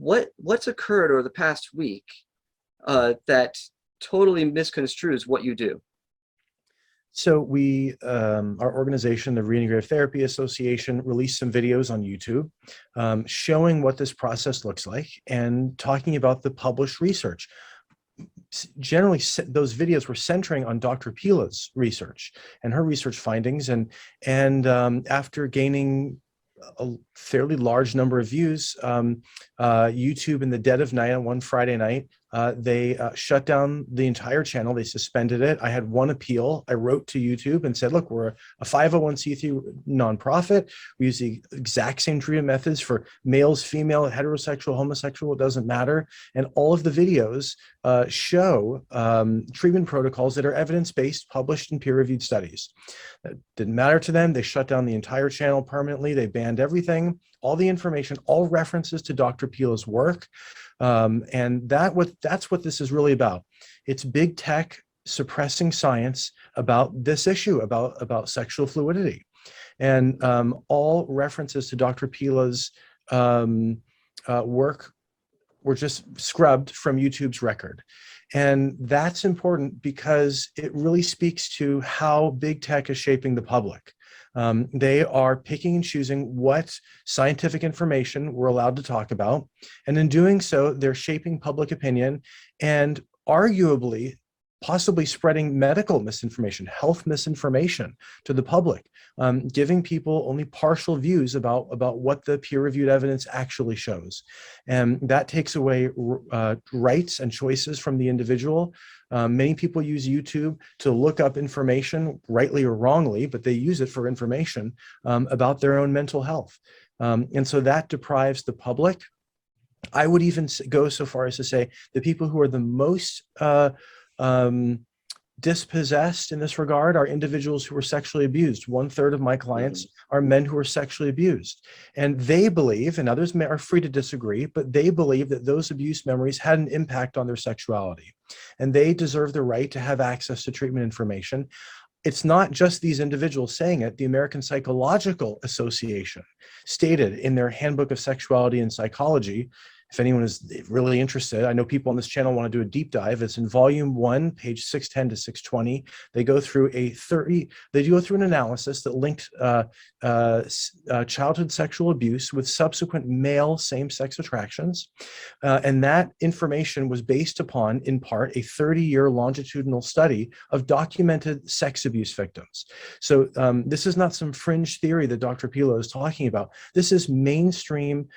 what's occurred over the past week that totally misconstrues what you do? So we, our organization, the Reintegrative Therapy Association, released some videos on YouTube showing what this process looks like and talking about the published research. Generally, those videos were centering on Dr. Pela's research and her research findings. And after gaining a fairly large number of views, YouTube in the dead of night on one Friday night, they shut down the entire channel. They suspended it. I had one appeal. I wrote to YouTube and said, look, we're a 501c3 nonprofit. We use the exact same treatment methods for males, female, heterosexual, homosexual, it doesn't matter. And all of the videos show treatment protocols that are evidence-based, published in peer-reviewed studies. That didn't matter to them. They shut down the entire channel permanently. They banned everything, all the information, all references to Dr. Pela's work. And that's what this is really about. It's big tech suppressing science about this issue, about sexual fluidity. And all references to Dr. Pela's work were just scrubbed from YouTube's record. And that's important because it really speaks to how big tech is shaping the public. They are picking and choosing what scientific information we're allowed to talk about. And in doing so, they're shaping public opinion and arguably possibly spreading medical misinformation, health misinformation to the public, giving people only partial views about what the peer-reviewed evidence actually shows. And that takes away rights and choices from the individual. Many people use YouTube to look up information, rightly or wrongly, but they use it for information about their own mental health. And so that deprives the public. I would even go so far as to say the people who are the most dispossessed in this regard are individuals who were sexually abused. 1/3 of my clients are men who were sexually abused. And they believe, and others are free to disagree, but they believe that those abuse memories had an impact on their sexuality. And they deserve the right to have access to treatment information. It's not just these individuals saying it. The American Psychological Association stated in their Handbook of Sexuality and Psychology, if anyone is really interested, I know people on this channel want to do a deep dive. It's in volume 1, page 610 to 620. They go through an analysis that linked childhood sexual abuse with subsequent male same-sex attractions. And that information was based upon, in part, a 30-year longitudinal study of documented sex abuse victims. So this is not some fringe theory that Dr. Pela is talking about. This is mainstream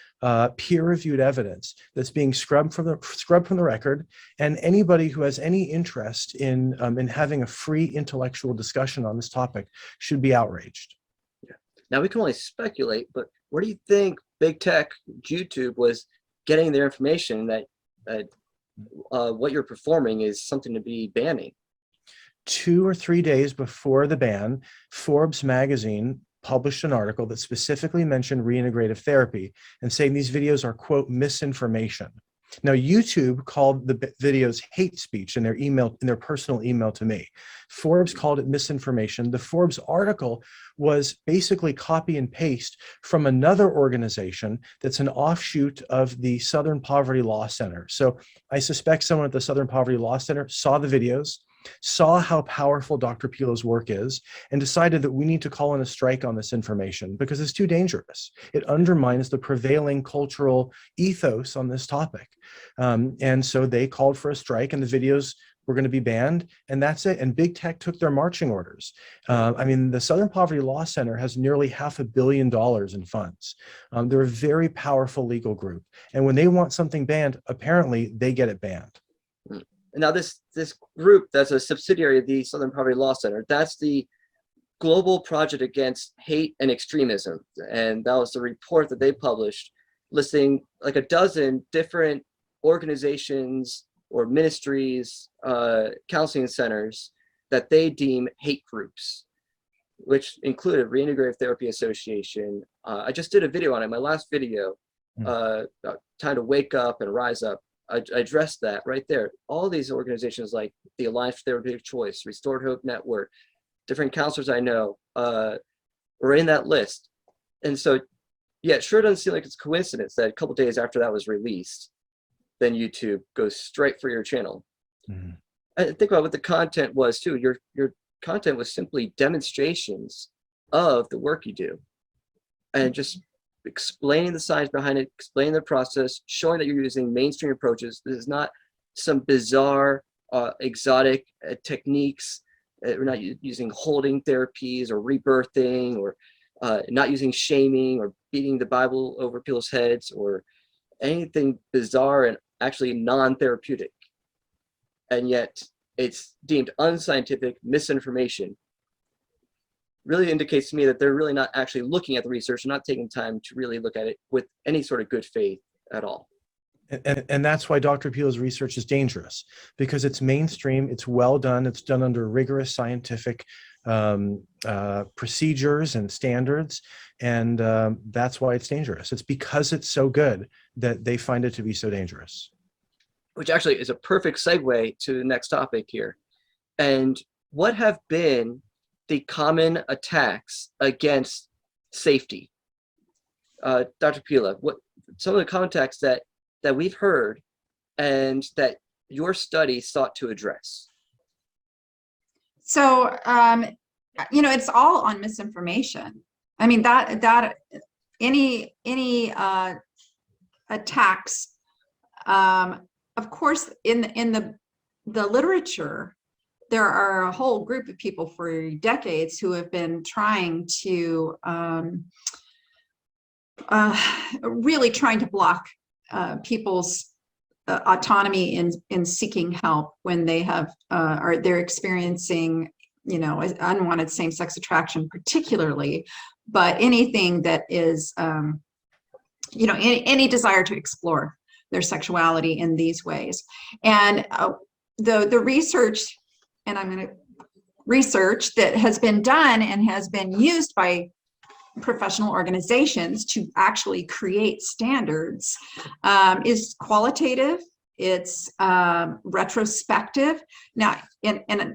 peer-reviewed evidence that's being scrubbed from the record, and anybody who has any interest in having a free intellectual discussion on this topic should be outraged. Yeah. Now we can only speculate, but where do you think big tech, YouTube, was getting their information that what you're performing is something to be banning? 2 or 3 days before the ban, Forbes magazine published an article that specifically mentioned reintegrative therapy and saying these videos are, quote, misinformation. Now, YouTube called the videos hate speech in their personal email to me. Forbes called it misinformation. The Forbes article was basically copy and paste from another organization that's an offshoot of the Southern Poverty Law Center. So I suspect someone at the Southern Poverty Law Center saw the videos, saw how powerful Dr. Pela's work is, and decided that we need to call in a strike on this information because it's too dangerous. It undermines the prevailing cultural ethos on this topic. And so they called for a strike, and the videos were going to be banned, and that's it. And big tech took their marching orders. I mean, the Southern Poverty Law Center has nearly $500 million in funds. They're a very powerful legal group. And when they want something banned, apparently they get it banned. Now, this group that's a subsidiary of the Southern Poverty Law Center, that's the Global Project Against Hate and Extremism. And that was the report that they published listing like a dozen different organizations or ministries, counseling centers that they deem hate groups, which included Reintegrative Therapy Association. I just did a video on it, my last video, about time to wake up and rise up. I addressed that right there. All these organizations like the Alliance for Therapeutic Choice, Restored Hope Network, different counselors I know were in that list. And so Yeah, it sure doesn't seem like it's a coincidence that a couple days after that was released, then YouTube goes straight for your channel. Mhm. And think about what the content was too. Your content was simply demonstrations of the work you do, and just explaining the science behind it, explaining the process, showing that you're using mainstream approaches. This is not some bizarre, exotic techniques. We're not using holding therapies or rebirthing, or not using shaming or beating the Bible over people's heads or anything bizarre and actually non-therapeutic. And yet it's deemed unscientific misinformation. Really indicates to me that they're really not actually looking at the research and not taking time to really look at it with any sort of good faith at all. And that's why Dr. Pela's research is dangerous, because it's mainstream, it's well done, it's done under rigorous scientific procedures and standards, and that's why it's dangerous. It's because it's so good that they find it to be so dangerous. Which actually is a perfect segue to the next topic here. And what have been the common attacks against safety? Dr. Pela, what some of the common attacks that we've heard and that your study sought to address? So, it's all on misinformation. I mean, that any attacks, of course, in the literature, there are a whole group of people for decades who have been trying to really trying to block people's autonomy in seeking help when they have they're experiencing unwanted same-sex attraction, particularly, but anything that is any desire to explore their sexuality in these ways. And the research, and I'm going to research that has been done and has been used by professional organizations to actually create standards is qualitative, it's retrospective. Now, and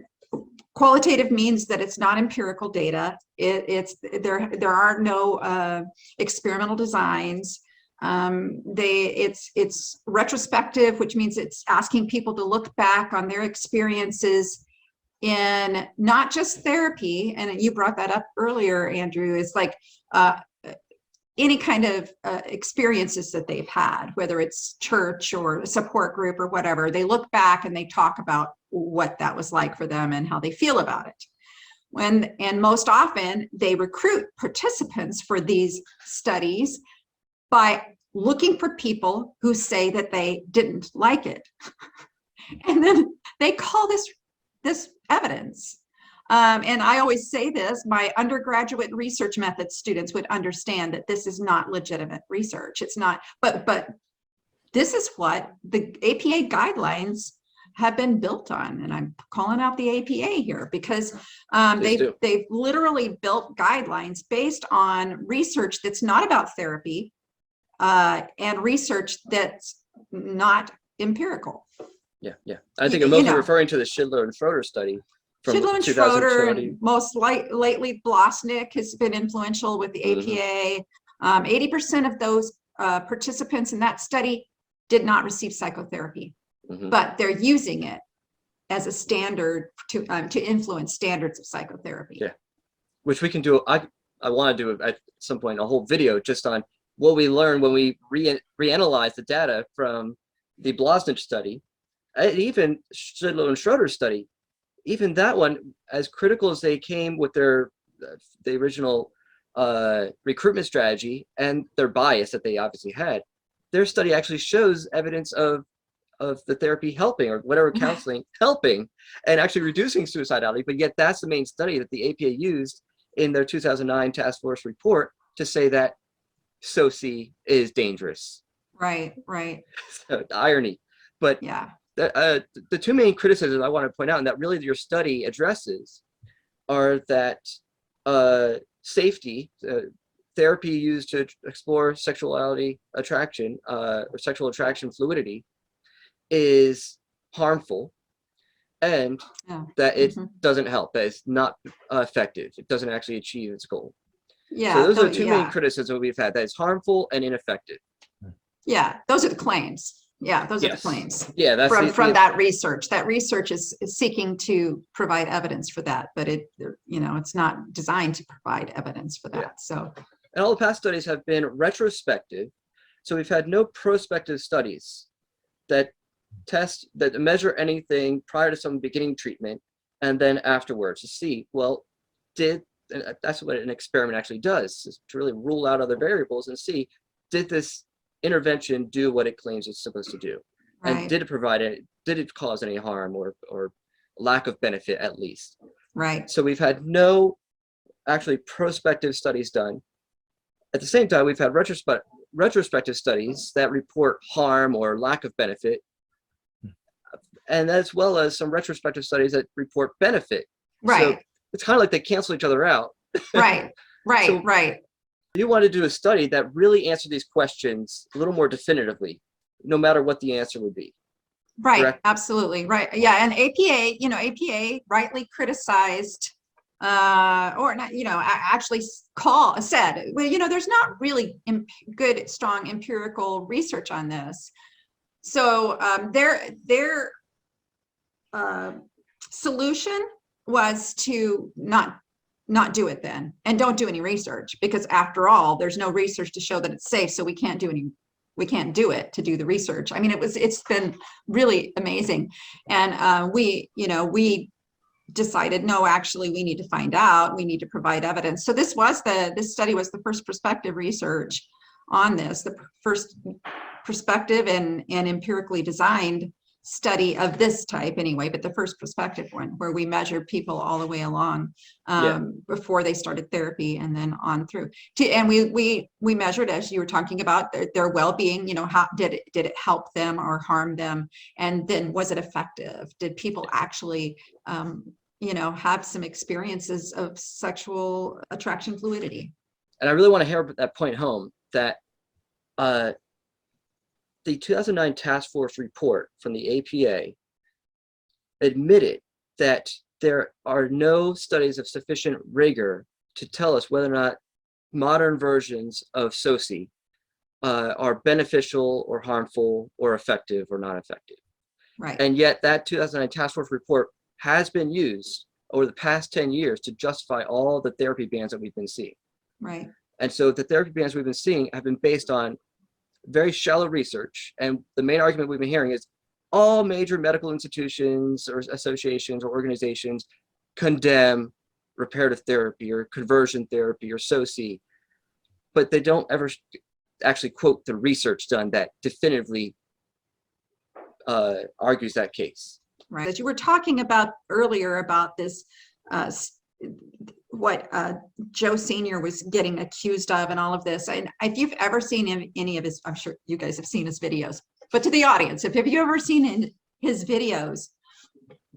qualitative means that it's not empirical data. There are no experimental designs. It's retrospective, which means it's asking people to look back on their experiences in not just therapy, and you brought that up earlier, Andrew, is like any kind of experiences that they've had, whether it's church or a support group or whatever. They look back and they talk about what that was like for them and how they feel about it. And most often they recruit participants for these studies by looking for people who say that they didn't like it. And then they call this evidence. And I always say this, my undergraduate research methods students would understand that this is not legitimate research. It's not, but this is what the APA guidelines have been built on. And I'm calling out the APA here because they've literally built guidelines based on research that's not about therapy and research that's not empirical. Yeah. I think I'm mostly referring to the Schindler and Schroeder study. Schindler and Schroeder, and most lately Blosnick has been influential with the APA. 80% of those participants in that study did not receive psychotherapy, but they're using it as a standard to influence standards of psychotherapy. Yeah, which we can do. I want to do at some point a whole video just on what we learned when we reanalyze the data from the Blosnick study, and even Schindler and Schroeder study. Even that one, as critical as they came with the original recruitment strategy and their bias that they obviously had, their study actually shows evidence of the therapy helping, or whatever counseling helping and actually reducing suicidality. But yet that's the main study that the APA used in their 2009 task force report to say that SOCI is dangerous. Right. So the irony. But yeah. The two main criticisms I want to point out, and that really your study addresses, are that safety, therapy used to explore sexuality attraction or sexual attraction fluidity is harmful, and that it doesn't help, that it's not effective, it doesn't actually achieve its goal. Yeah. So those are two main criticisms we've had, that it's harmful and ineffective. Yeah, those are the claims. Yeah, those are the Yes. claims Yeah, that's from that research. That research is seeking to provide evidence for that, but it's not designed to provide evidence for that. Yeah. So, and all the past studies have been retrospective. So we've had no prospective studies that measure anything prior to someone beginning treatment and then afterwards to see, well, that's what an experiment actually does, is to really rule out other variables and see, did this intervention do what it claims it's supposed to do? right. And did it cause any harm or lack of benefit at least? Right. So we've had no actually prospective studies done. At the same time, we've had retrospective studies that report harm or lack of benefit, and as well as some retrospective studies that report benefit. Right. So it's kind of like they cancel each other out. Right. Right. So right. you want to do a study that really answered these questions a little more definitively, no matter what the answer would be. Right. Correct? Absolutely. Right. Yeah. And APA rightly criticized, or not, actually said, well, there's not really good, strong empirical research on this. So their solution was to not do it then, and don't do any research, because after all, there's no research to show that it's safe. So we can't do it to do the research. I mean, it's been really amazing. And we decided, no, actually we need to find out, we need to provide evidence. So this study was the first prospective research on this, the first prospective and empirically designed study of this type anyway, but the first prospective one, where we measured people all the way along before they started therapy and then on through and we measured, as you were talking about, their well-being. How did it help them or harm them, and then was it effective? Did people actually have some experiences of sexual attraction fluidity? And I really want to hammer that point home, that the 2009 task force report from the APA admitted that there are no studies of sufficient rigor to tell us whether or not modern versions of SOCI are beneficial or harmful or effective or not effective. Right. And yet that 2009 task force report has been used over the past 10 years to justify all the therapy bans that we've been seeing. Right. And so the therapy bans we've been seeing have been based on very shallow research. And the main argument we've been hearing is all major medical institutions or associations or organizations condemn reparative therapy or conversion therapy or SOCI, but they don't ever actually quote the research done that definitively argues that case. Right. As you were talking about earlier about this, what Joe Sr. was getting accused of and all of this. And if you've ever seen any of his, I'm sure you guys have seen his videos, but to the audience, if you've ever seen his videos,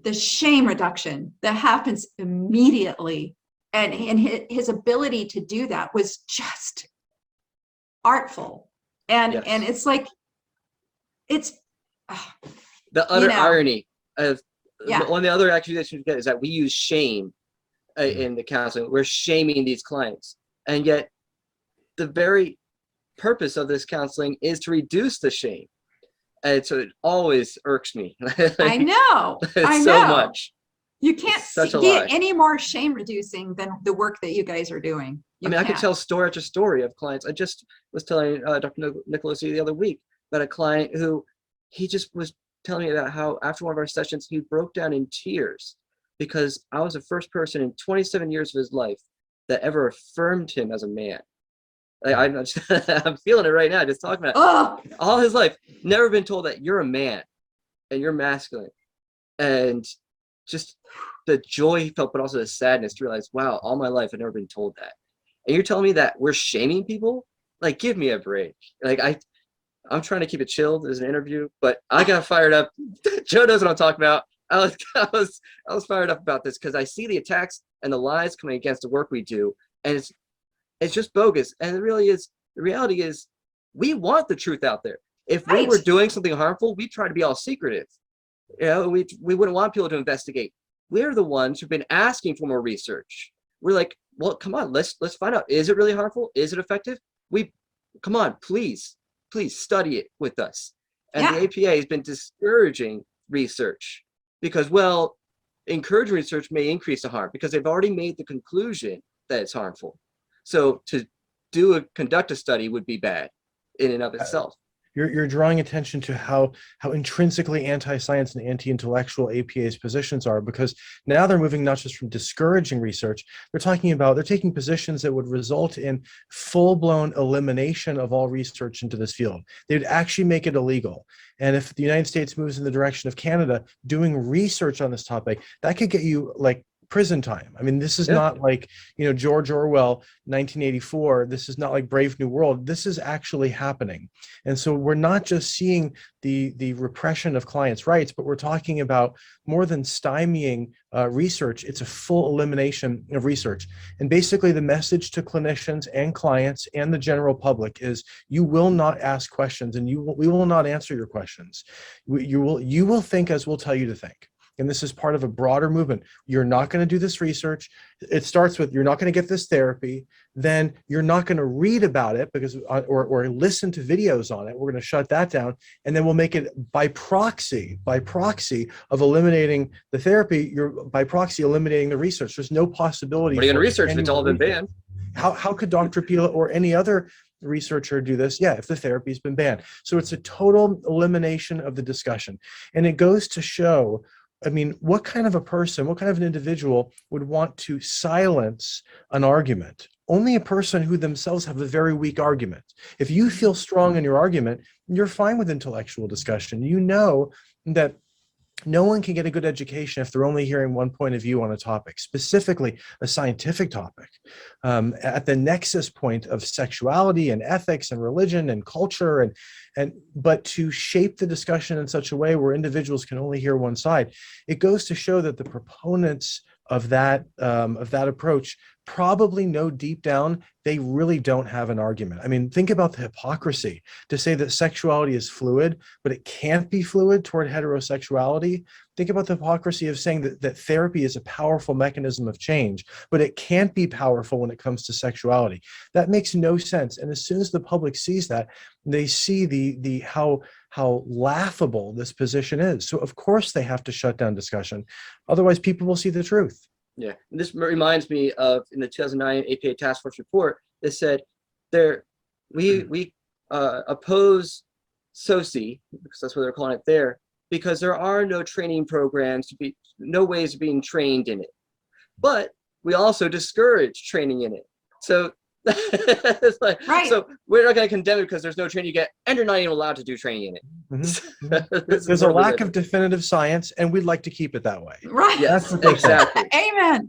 the shame reduction that happens immediately, and his ability to do that was just artful. And Yes. and it's like, it's the utter irony of one of the other accusations we get is that we use shame in the counseling. We're shaming these clients, and yet the very purpose of this counseling is to reduce the shame. And so it always irks me. I know. So much. You can't get any more shame reducing than the work that you guys are doing. I could tell story after story of clients. I just was telling Dr. Nicolosi the other week about a client who he just was telling me about how after one of our sessions, he broke down in tears because I was the first person in 27 years of his life that ever affirmed him as a man. I'm feeling it right now, just talking about all his life, never been told that you're a man and you're masculine. And just the joy he felt, but also the sadness to realize, wow, all my life I've never been told that. And you're telling me that we're shaming people? Like, give me a break. Like, I'm trying to keep it chilled as an interview, but I got fired up. Joe knows what I'm talking about. I was fired up about this because I see the attacks and the lies coming against the work we do, and it's just bogus. And the reality is we want the truth out there. If we were doing something harmful, we'd try to be all secretive. We wouldn't want people to investigate. We're the ones who've been asking for more research. We're like, well, come on, let's find out. Is it really harmful? Is it effective? Come on, please study it with us. And the APA has been discouraging research because, well, encouraging research may increase the harm because they've already made the conclusion that it's harmful. So to conduct a study would be bad in and of itself. You're drawing attention to how intrinsically anti-science and anti-intellectual APA's positions are, because now they're moving not just from discouraging research, they're taking positions that would result in full-blown elimination of all research into this field. They'd actually make it illegal. And if the United States moves in the direction of Canada doing research on this topic, that could get you like prison time. I mean, this is not like, George Orwell, 1984. This is not like Brave New World. This is actually happening. And so we're not just seeing the repression of clients' rights, but we're talking about more than stymieing research. It's a full elimination of research. And basically the message to clinicians and clients and the general public is you will not ask questions and we will not answer your questions. You will think as we'll tell you to think. And this is part of a broader movement. You're not going to do this research. It starts with, you're not going to get this therapy. Then you're not going to read about it because, or listen to videos on it. We're going to shut that down. And then we'll make it by proxy of eliminating the therapy. You're by proxy eliminating the research. There's no possibility. What are you going to research if it's all been banned? How could Dr. Pela or any other researcher do this? Yeah, if the therapy's been banned. So it's a total elimination of the discussion. And it goes to show, I mean, what kind of a person, what kind of an individual would want to silence an argument? Only a person who themselves have a very weak argument. If you feel strong in your argument, you're fine with intellectual discussion. You know that no one can get a good education if they're only hearing one point of view on a topic, specifically a scientific topic. At the nexus point of sexuality and ethics and religion and culture, but to shape the discussion in such a way where individuals can only hear one side, it goes to show that the proponents of that approach probably know deep down they really don't have an argument. I mean, think about the hypocrisy to say that sexuality is fluid, but it can't be fluid toward heterosexuality. Think about the hypocrisy of saying that therapy is a powerful mechanism of change, but it can't be powerful when it comes to sexuality. That makes no sense. And as soon as the public sees that, they see how laughable this position is. So of course they have to shut down discussion. Otherwise people will see the truth. Yeah, and this reminds me of in the 2009 APA Task Force report, it said we oppose SOCI, because that's what they're calling it there, because there are no training programs, no ways of being trained in it. But we also discourage training in it. So it's like, right. So we're not going to condemn it because there's no training you get, and you're not even allowed to do training in it. Mm-hmm. There's a lack of definitive science, and we'd like to keep it that way. Right. Yes, exactly. Amen.